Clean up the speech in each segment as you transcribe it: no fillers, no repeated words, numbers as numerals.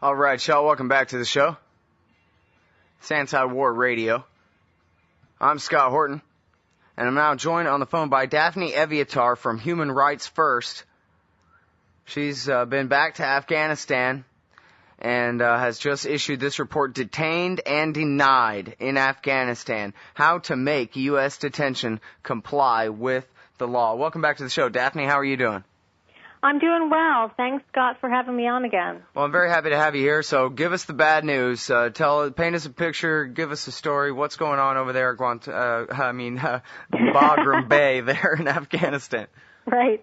All right, y'all, welcome back to the show. It's Anti-War Radio. I'm Scott Horton, and I'm now joined on the phone by Daphne Eviatar from Human Rights First. She's been back to Afghanistan and has just issued this report, Detained and Denied in Afghanistan, How to Make U.S. Detention Comply with the Law. Welcome back to the show. Daphne, how are you doing? I'm doing well. Thanks, Scott, for having me on again. Well, I'm very happy to have you here. So give us the bad news. Paint us a picture. Give us a story. What's going on over there at Bagram Bay there in Afghanistan? Right.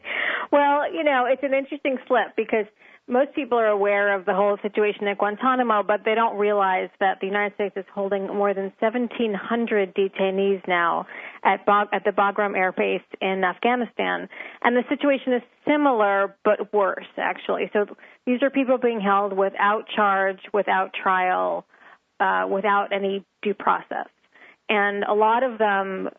Well, it's an interesting slip because most people are aware of the whole situation at Guantanamo, but they don't realize that the United States is holding more than 1,700 detainees now at the Bagram Air Base in Afghanistan. And the situation is similar but worse, actually. So these are people being held without charge, without trial, without any due process. And a lot of them,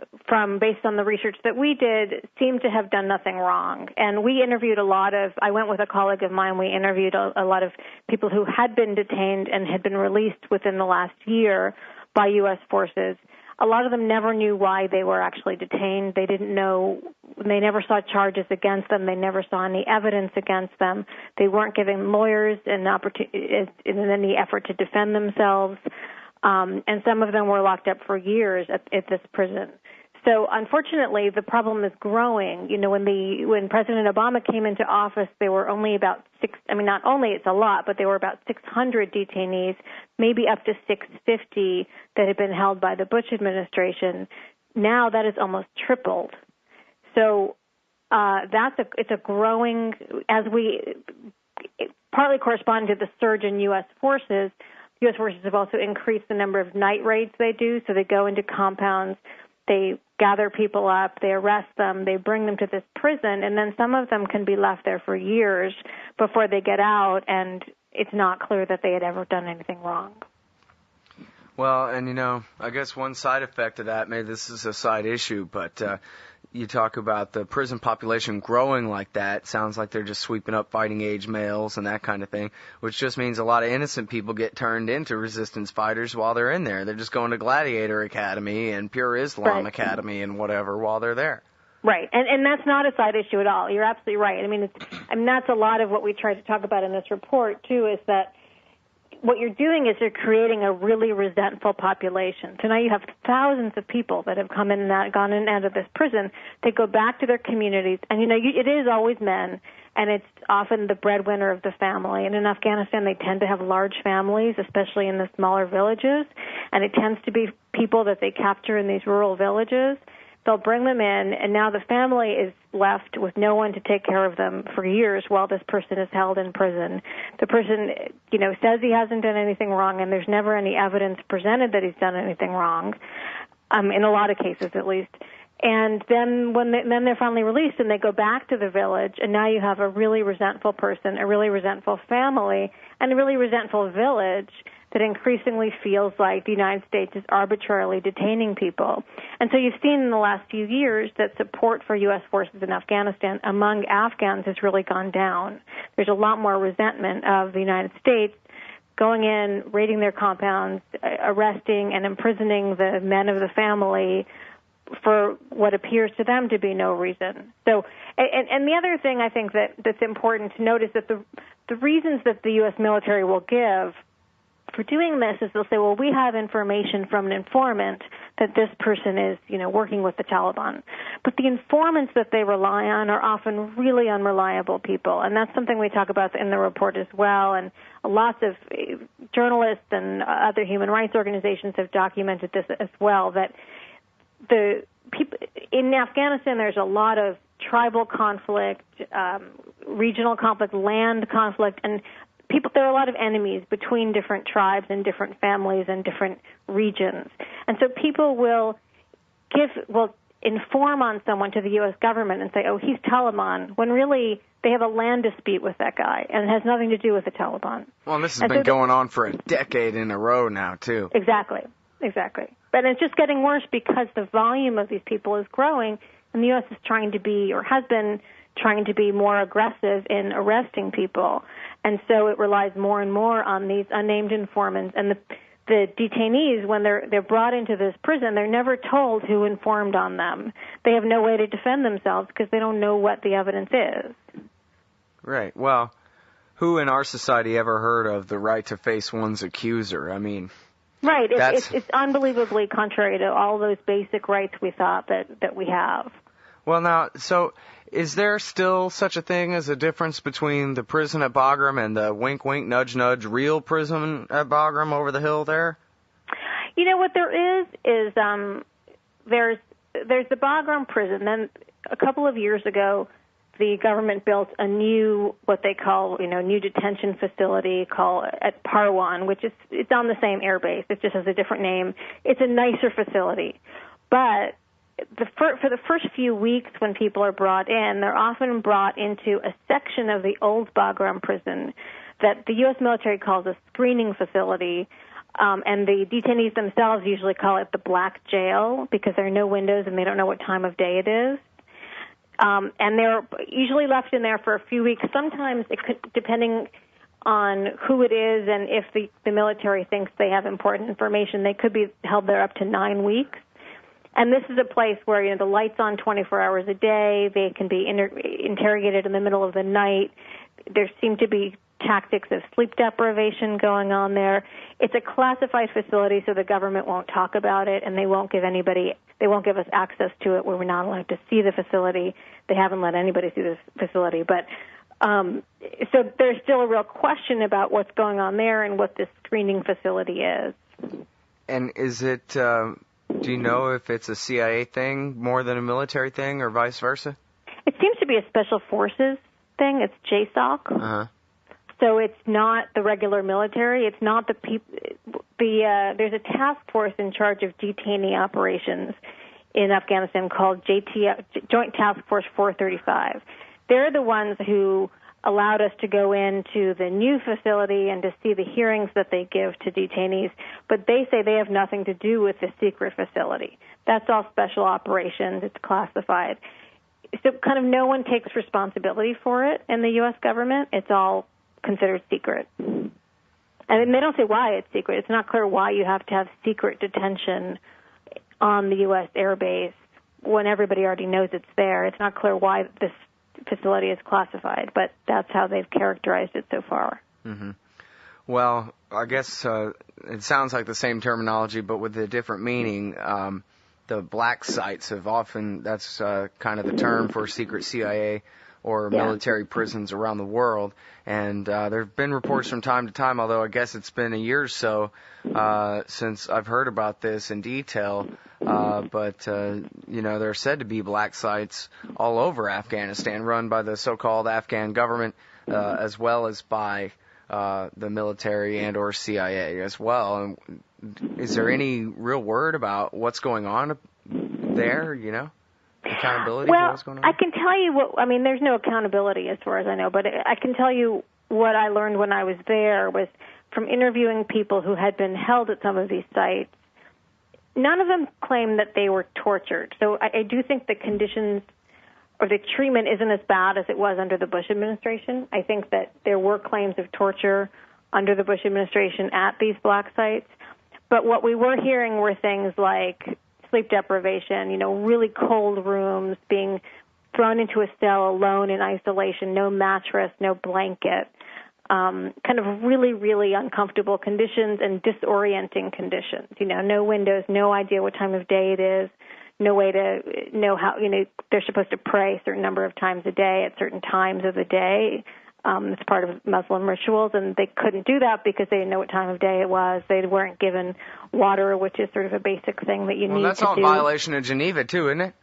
based on the research that we did, seem to have done nothing wrong. And we interviewed I went with a colleague of mine, we interviewed a lot of people who had been detained and had been released within the last year by U.S. forces. A lot of them never knew why they were actually detained. They didn't know, they never saw charges against them. They never saw any evidence against them. They weren't given lawyers in any effort to defend themselves. And some of them were locked up for years at this prison. So unfortunately, the problem is growing. When President Obama came into office, there were only about not only it's a lot, but there were about 600 detainees, maybe up to 650 that had been held by the Bush administration. Now that is almost tripled. So it's a growing, partly corresponding to the surge in U.S. forces. U.S. forces have also increased the number of night raids they do, so they go into compounds, they gather people up, they arrest them, they bring them to this prison, and then some of them can be left there for years before they get out, and it's not clear that they had ever done anything wrong. Well, and I guess one side effect of that, maybe this is a side issue, but you talk about the prison population growing like that. Sounds like they're just sweeping up fighting age males and that kind of thing, which just means a lot of innocent people get turned into resistance fighters while they're in there. They're just going to Gladiator Academy and Pure Islam Academy and whatever while they're there. Right, and that's not a side issue at all. You're absolutely right. That's a lot of what we try to talk about in this report, too, is that what you're doing is you're creating a really resentful population. So now you have thousands of people that have come in and out, gone in and out of this prison. They go back to their communities, and it is always men, and it's often the breadwinner of the family. And in Afghanistan, they tend to have large families, especially in the smaller villages, and it tends to be people that they capture in these rural villages. They'll bring them in, and now the family is left with no one to take care of them for years while this person is held in prison. The person, says he hasn't done anything wrong, and there's never any evidence presented that he's done anything wrong, in a lot of cases at least. And then then they're finally released, and they go back to the village, and now you have a really resentful person, a really resentful family, and a really resentful village that increasingly feels like the United States is arbitrarily detaining people. And so you've seen in the last few years that support for U.S. forces in Afghanistan among Afghans has really gone down. There's a lot more resentment of the United States going in, raiding their compounds, arresting and imprisoning the men of the family for what appears to them to be no reason. So, and the other thing I think that's important to note is that the reasons that the U.S. military will give for doing this is they'll say, well, we have information from an informant that this person is, working with the Taliban. But the informants that they rely on are often really unreliable people, and that's something we talk about in the report as well. And lots of journalists and other human rights organizations have documented this as well, that the people in Afghanistan, there's a lot of tribal conflict, regional conflict, land conflict, and there are a lot of enemies between different tribes and different families and different regions. And so people will inform on someone to the U.S. government and say, oh, he's Taliban, when really they have a land dispute with that guy, and it has nothing to do with the Taliban. Well, and this has been going on for a decade in a row now, too. Exactly. But it's just getting worse because the volume of these people is growing, and the U.S. is trying to be, or has been trying to be more aggressive in arresting people. And so it relies more and more on these unnamed informants. And the detainees, when they're brought into this prison, they're never told who informed on them. They have no way to defend themselves because they don't know what the evidence is. Right. Well, who in our society ever heard of the right to face one's accuser? I mean, right. It's unbelievably contrary to all those basic rights we thought that we have. Well, now, so is there still such a thing as a difference between the prison at Bagram and the wink, wink, nudge, nudge real prison at Bagram over the hill there? You know, what there is there's the Bagram prison. Then a couple of years ago, the government built a new, what they call, new detention facility at Parwan, which it's on the same air base. It just has a different name. It's a nicer facility. But for the first few weeks when people are brought in, they're often brought into a section of the old Bagram prison that the U.S. military calls a screening facility, and the detainees themselves usually call it the black jail because there are no windows and they don't know what time of day it is. And they're usually left in there for a few weeks. Sometimes it could, depending on who it is and if the military thinks they have important information, they could be held there up to 9 weeks. And this is a place where, the light's on 24 hours a day. They can be interrogated in the middle of the night. There seem to be tactics of sleep deprivation going on there. It's a classified facility, so the government won't talk about it, and they won't give us access to it where we're not allowed to see the facility. They haven't let anybody see this facility. But so there's still a real question about what's going on there and what this screening facility is. And is it... do you know if it's a CIA thing more than a military thing or vice versa? It seems to be a special forces thing. It's JSOC. Uh-huh. So it's not the regular military. It's not the people. There's a task force in charge of detainee operations in Afghanistan called Joint Task Force 435. They're the ones who allowed us to go into the new facility and to see the hearings that they give to detainees, but they say they have nothing to do with the secret facility. That's all special operations. It's classified. So kind of no one takes responsibility for it in the U.S. government. It's all considered secret. And they don't say why it's secret. It's not clear why you have to have secret detention on the U.S. air base when everybody already knows it's there. It's not clear why this facility is classified, but that's how they've characterized it so far. Mm-hmm. Well, I guess it sounds like the same terminology, but with a different meaning. The black sites have often, that's kind of the term for secret CIA or military prisons around the world. And there have been reports from time to time, although I guess it's been a year or so since I've heard about this in detail. But there are said to be black sites all over Afghanistan run by the so-called Afghan government as well as by the military and or CIA as well. And is there any real word about what's going on there, accountability for what's going on? I can tell you there's no accountability as far as I know, but I can tell you what I learned when I was there was from interviewing people who had been held at some of these sites. None of them claimed that they were tortured. So I do think the conditions or the treatment isn't as bad as it was under the Bush administration. I think that there were claims of torture under the Bush administration at these black sites. But what we were hearing were things like sleep deprivation, really cold rooms, being thrown into a cell alone in isolation, no mattress, no blanket, kind of really, really uncomfortable conditions and disorienting conditions. No windows, no idea what time of day it is, no way to know how, they're supposed to pray a certain number of times a day at certain times of the day. It's part of Muslim rituals, and they couldn't do that because they didn't know what time of day it was. They weren't given water, which is sort of a basic thing that you need to do. Well, that's all in violation of Geneva, too, isn't it?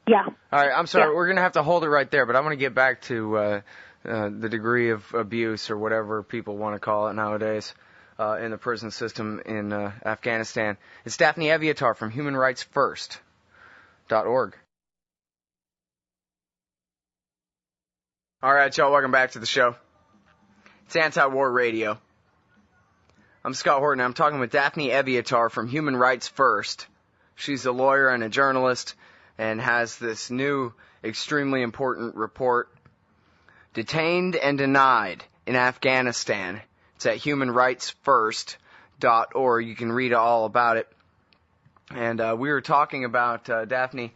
Yeah. All right, I'm sorry. Yeah. We're going to have to hold it right there, but I want to get back to the degree of abuse or whatever people want to call it nowadays in the prison system in Afghanistan. It's Daphne Eviatar from humanrightsfirst.org. All right, y'all, welcome back to the show. It's Anti-War Radio. I'm Scott Horton. I'm talking with Daphne Eviatar from Human Rights First. She's a lawyer and a journalist and has this new, extremely important report Detained and Denied in Afghanistan. It's at humanrightsfirst.org. You can read all about it. And we were talking about, Daphne,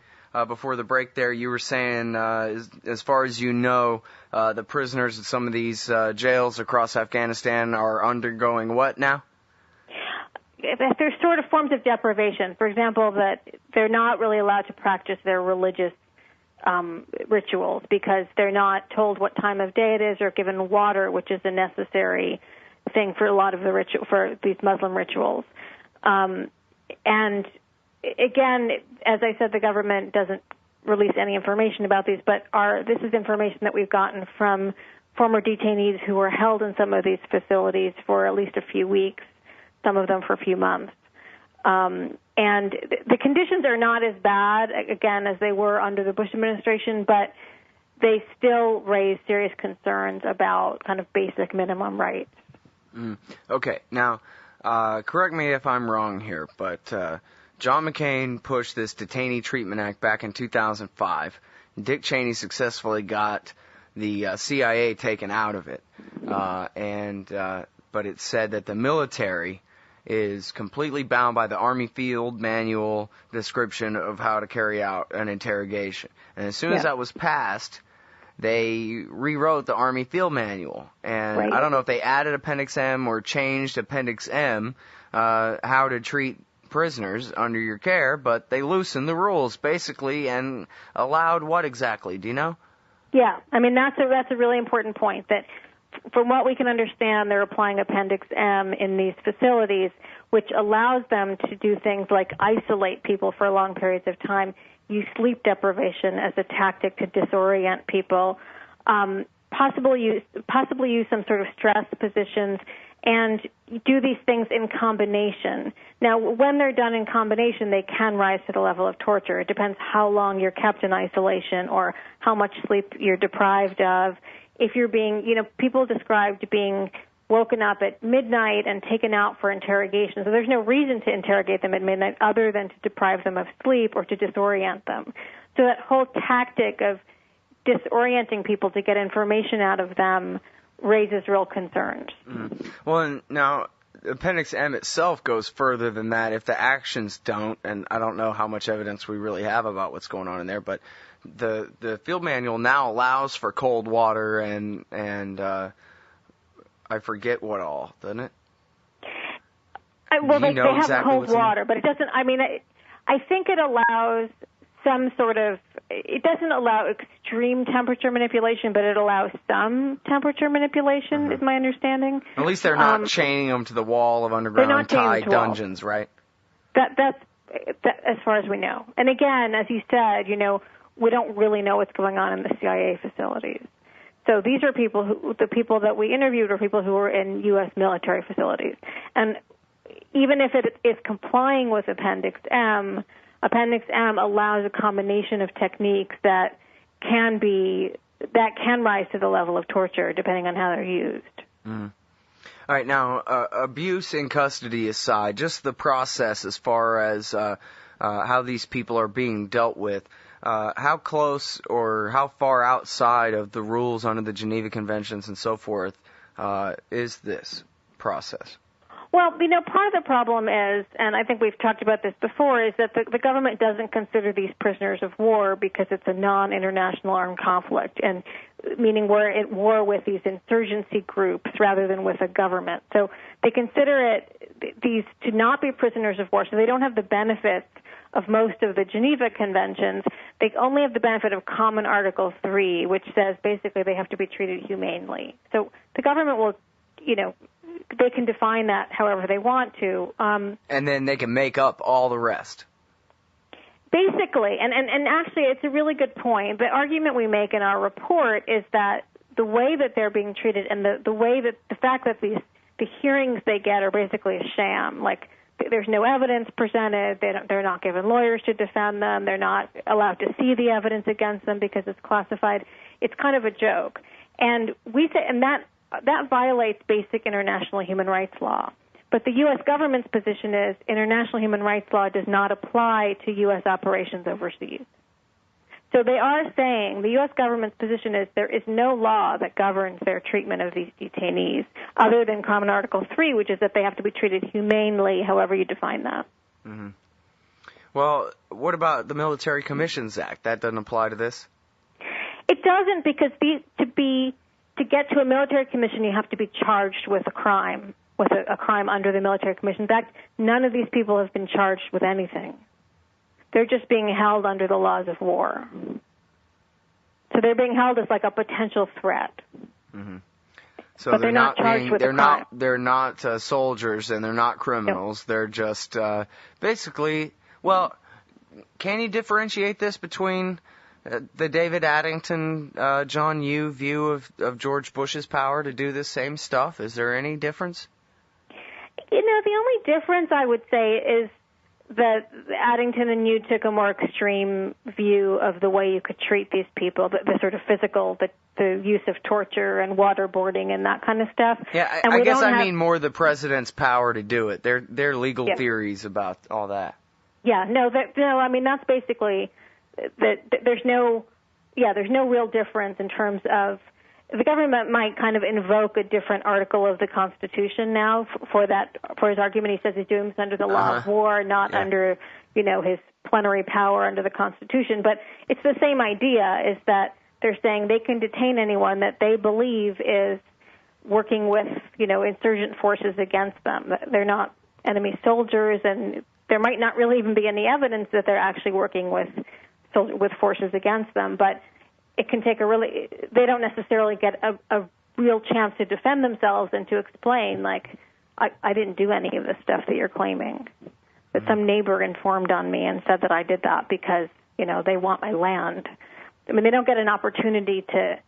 before the break there, you were saying, as far as you know, the prisoners in some of these jails across Afghanistan are undergoing what now? There's sort of forms of deprivation. For example, that they're not really allowed to practice their religious rituals because they're not told what time of day it is or given water, which is a necessary thing for a lot of the for these Muslim rituals. And again, as I said, the government doesn't release any information about these, but this is information that we've gotten from former detainees who were held in some of these facilities for at least a few weeks, some of them for a few months. And the conditions are not as bad, again, as they were under the Bush administration, but they still raise serious concerns about kind of basic minimum rights. Okay. Now, correct me if I'm wrong here, but John McCain pushed this Detainee Treatment Act back in 2005. Dick Cheney successfully got the CIA taken out of it. But it said that the military is completely bound by the Army Field Manual description of how to carry out an interrogation. And as soon as that was passed, they rewrote the Army Field Manual. And I don't know if they added Appendix M or changed Appendix M, how to treat prisoners under your care, but they loosened the rules, basically, and allowed what exactly? Do you know? Yeah. I mean, that's a really important point, that from what we can understand, they're applying Appendix M in these facilities, which allows them to do things like isolate people for long periods of time, use sleep deprivation as a tactic to disorient people, possibly use some sort of stress positions, and do these things in combination. Now, when they're done in combination, they can rise to the level of torture. It depends how long you're kept in isolation or how much sleep you're deprived of. If you're being, people described being woken up at midnight and taken out for interrogation. So there's no reason to interrogate them at midnight other than to deprive them of sleep or to disorient them. So that whole tactic of disorienting people to get information out of them raises real concerns. Well, and now Appendix M itself goes further than that if the actions don't, and I don't know how much evidence we really have about what's going on in there, but the field manual now allows for cold water and I forget what all, doesn't it? They have exactly cold water, but it doesn't, I think it allows some sort of, it doesn't allow extreme temperature manipulation, but it allows some temperature manipulation, is my understanding. At least they're not chaining them to the wall of underground Thai dungeons, right? That's as far as we know. And again, as you said, we don't really know what's going on in the CIA facilities. So these are the people that we interviewed are people who were in U.S. military facilities. And even if it is complying with Appendix M allows a combination of techniques that can rise to the level of torture depending on how they're used. All right, now, abuse in custody aside, just the process as far as how these people are being dealt with, how close or how far outside of the rules under the Geneva Conventions and so forth is this process? Well, part of the problem is, and I think we've talked about this before, is that the government doesn't consider these prisoners of war because it's a non-international armed conflict, and meaning we're at war with these insurgency groups rather than with a government. So they consider these to not be prisoners of war, so they don't have the benefits of most of the Geneva Conventions. They only have the benefit of Common Article 3, which says basically they have to be treated humanely. So the government will, they can define that however they want to. And then they can make up all the rest. Basically, and actually it's a really good point. The argument we make in our report is that the way that they're being treated and the way that the fact that the hearings they get are basically a sham, like there's no evidence presented, they're not given lawyers to defend them, they're not allowed to see the evidence against them because it's classified. It's kind of a joke. And we say, and that violates basic international human rights law. But the U.S. government's position is international human rights law does not apply to U.S. operations overseas. So they are saying, the U.S. government's position is there is no law that governs their treatment of these detainees other than Common Article 3, which is that they have to be treated humanely, however you define that. Mm-hmm. Well, what about the Military Commissions Act? That doesn't apply to this? It doesn't, because to get to a military commission, you have to be charged with a crime, a crime under the Military Commissions Act. None of these people have been charged with anything. They're just being held under the laws of war. So they're being held as like a potential threat. Mm-hmm. So but they're not charged with a crime. They're not soldiers and they're not criminals. No. They're just basically, well, can you differentiate this between the David Addington, John Yoo view of George Bush's power to do this same stuff? Is there any difference? You know, the only difference I would say is that Addington and Yoo took a more extreme view of the way you could treat these people, the sort of physical, the use of torture and waterboarding and that kind of stuff. Yeah, I guess I mean more the president's power to do it. Their legal theories about all that. Yeah, no, I mean that's basically that. There's no real difference in terms of the government might kind of invoke a different article of the Constitution now for his argument. He says he's doing this under the law of war, not under, his plenary power under the Constitution. But it's the same idea, is that they're saying they can detain anyone that they believe is working with, insurgent forces against them. They're not enemy soldiers, and there might not really even be any evidence that they're actually working with forces against them. But it can take they don't necessarily get a real chance to defend themselves and to explain, like, I didn't do any of the stuff that you're claiming. That some neighbor informed on me and said that I did that because, they want my land. I mean, they don't get an opportunity to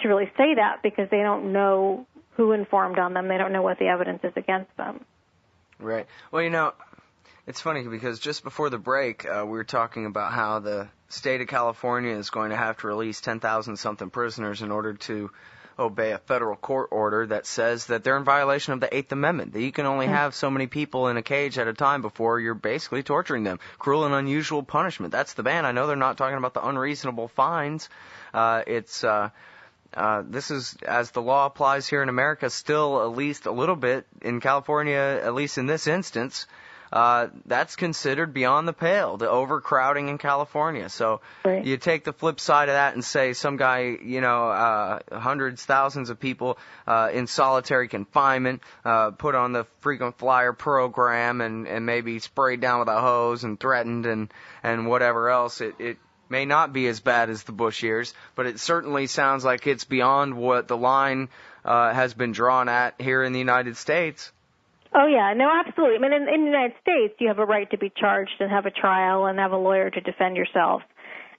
really say that because they don't know who informed on them. They don't know what the evidence is against them. Right. Well, it's funny because just before the break, we were talking about how the state of California is going to have to release 10,000-something prisoners in order to obey a federal court order that says that they're in violation of the Eighth Amendment, that you can only have so many people in a cage at a time before you're basically torturing them. Cruel and unusual punishment. That's the ban. I know they're not talking about the unreasonable fines. This is, as the law applies here in America, still at least a little bit in California, at least in this instance, that's considered beyond the pale, the overcrowding in California. So you take the flip side of that and say some guy, hundreds, thousands of people in solitary confinement, put on the frequent flyer program and maybe sprayed down with a hose and threatened and whatever else. It may not be as bad as the Bush years, but it certainly sounds like it's beyond what the line has been drawn at here in the United States. Oh, yeah. No, absolutely. I mean, in the United States, you have a right to be charged and have a trial and have a lawyer to defend yourself.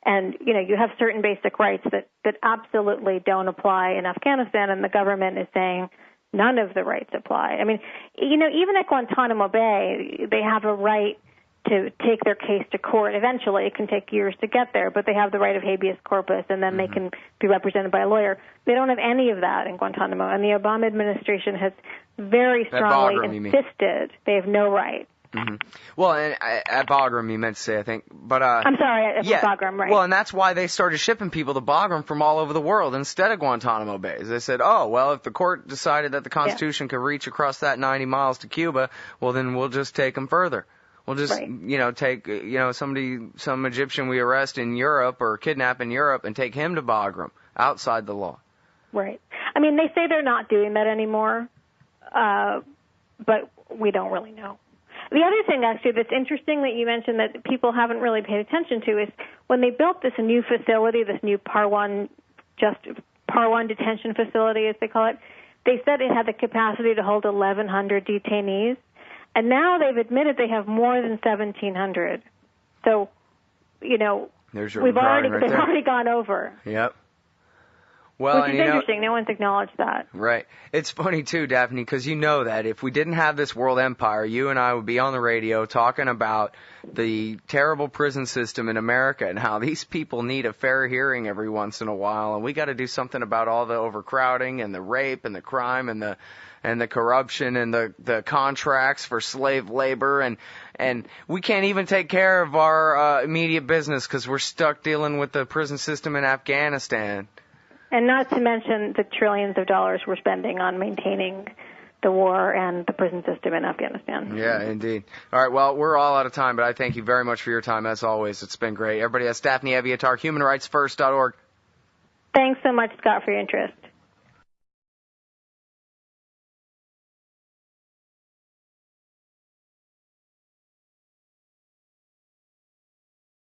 And, you have certain basic rights that absolutely don't apply in Afghanistan, and the government is saying none of the rights apply. I mean, even at Guantanamo Bay, they have a right to take their case to court. Eventually, it can take years to get there, but they have the right of habeas corpus, and then they can be represented by a lawyer. They don't have any of that in Guantanamo, and the Obama administration has very strongly insisted they have no right. Mm-hmm. Well, and at Bagram, you meant to say, I think, but I'm sorry, at Bagram, right? Well, and that's why they started shipping people to Bagram from all over the world instead of Guantanamo Bay. They said, oh, well, if the court decided that the Constitution could reach across that 90 miles to Cuba, well, then we'll just take them further. We'll just, take, some Egyptian we arrest in Europe or kidnap in Europe and take him to Bagram outside the law. Right. I mean, they say they're not doing that anymore, but we don't really know. The other thing, actually, that's interesting that you mentioned that people haven't really paid attention to is when they built this new facility, this new Par 1 detention facility, as they call it, they said it had the capacity to hold 1,100 detainees. And now they've admitted they have more than 1,700. So, they've already gone over. Yep. Well, which is interesting. No one's acknowledged that. Right. It's funny, too, Daphne, because you know that if we didn't have this world empire, you and I would be on the radio talking about the terrible prison system in America and how these people need a fair hearing every once in a while, and we got to do something about all the overcrowding and the rape and the crime and the and the corruption and the contracts for slave labor, and we can't even take care of our immediate business because we're stuck dealing with the prison system in Afghanistan. And not to mention the trillions of dollars we're spending on maintaining the war and the prison system in Afghanistan. Yeah, indeed. All right, well, we're all out of time, but I thank you very much for your time, as always. It's been great. Everybody, that's Daphne Eviatar, humanrightsfirst.org. Thanks so much, Scott, for your interest.